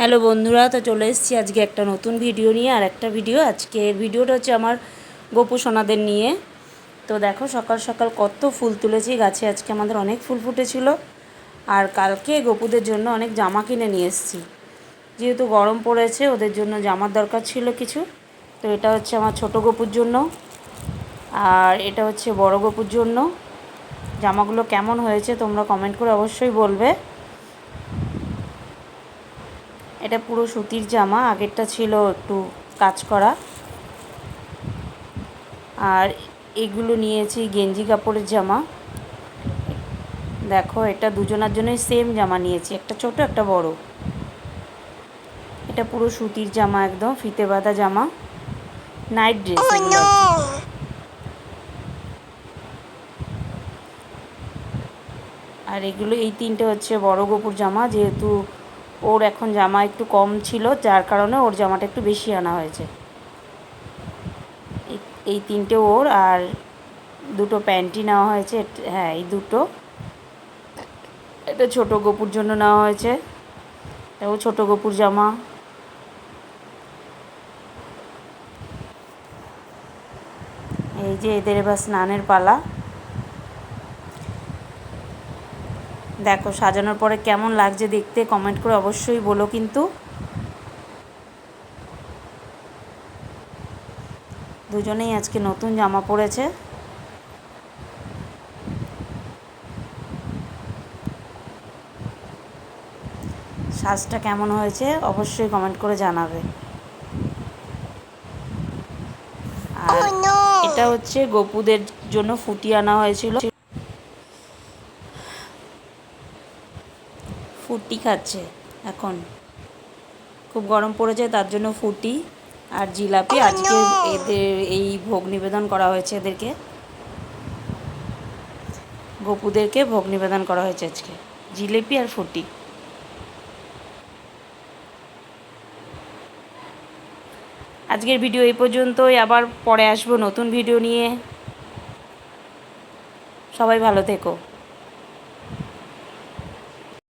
Hello বন্ধুরা, তো চলে এসেছি আজকে একটা নতুন ভিডিও নিয়ে। আর একটা ভিডিও, আজকের ভিডিওটা হচ্ছে আমার গোপু সোনাদের নিয়ে। তো দেখো সকাল সকাল কত ফুল তুলেছি গাছে, আজকে আমাদের অনেক ফুল ফুটেছিল। আর কালকে গোপুদের জন্য অনেক জামা কিনে নিয়ে এসেছি, যেহেতু গরম পড়েছে ওদের জন্য জামার দরকার ছিল কিছু। তো এটা হচ্ছে আমার ছোট গোপুর জন্য, আর এটা হচ্ছে বড় গোপুর জন্য। জামাগুলো কেমন হয়েছে তোমরা কমেন্ট করে অবশ্যই বলবে। এটা পুরো সুতির জামা, আগেরটা ছিল একটু কাজ করা। আর এগুলো নিয়েছি গেঞ্জি কাপড়ের জামা। দেখো এটা দুজনের জন্যই সেম জামা নিয়েছি, একটা ছোট একটা বড়। এটা পুরো সুতির জামা, একদম ফিতে বাঁধা জামা, নাইট ড্রেস এগুলো। আর এগুলো এই তিনটে হচ্ছে বড় গোপুর জামা, যেহেতু ওর এখন জামা একটু কম ছিল যার কারণে ওর জামাটা একটু বেশি আনা হয়েছে। এই তিনটে ওর, আর দুটো প্যান্টি নেওয়া হয়েছে। হ্যাঁ, এই দুটো। এটা ছোট গোপুর জন্য নেওয়া হয়েছে, এটাও ছোট গোপুর জামা। এই যে এদের এবার স্নানের পালা। দেখো সাজানোর পরে কেমন লাগছে দেখতে, কমেন্ট করে অবশ্যই বলো কিন্তু। দুজনেই আজকে নতুন জামা পরেছে। সাজটা কেমন হয়েছে অবশ্যই কমেন্ট করে জানাবে। আর এটা হচ্ছে গোপুদের জন্য ফুটি আনা হয়েছিল, ফুটি খাচ্ছে এখন, খুব গরম পড়েছে তার জন্য ফুটি আর জিলাপি আজকে এদের এই ভোগ নিবেদন করা হয়েছে। এদেরকে, গোপুদেরকে ভোগ নিবেদন করা হয়েছে আজকে, জিলিপি আর ফুটি। আজকের ভিডিও এই পর্যন্তই, আবার পরে আসবো নতুন ভিডিও নিয়ে। সবাই ভালো থেকো।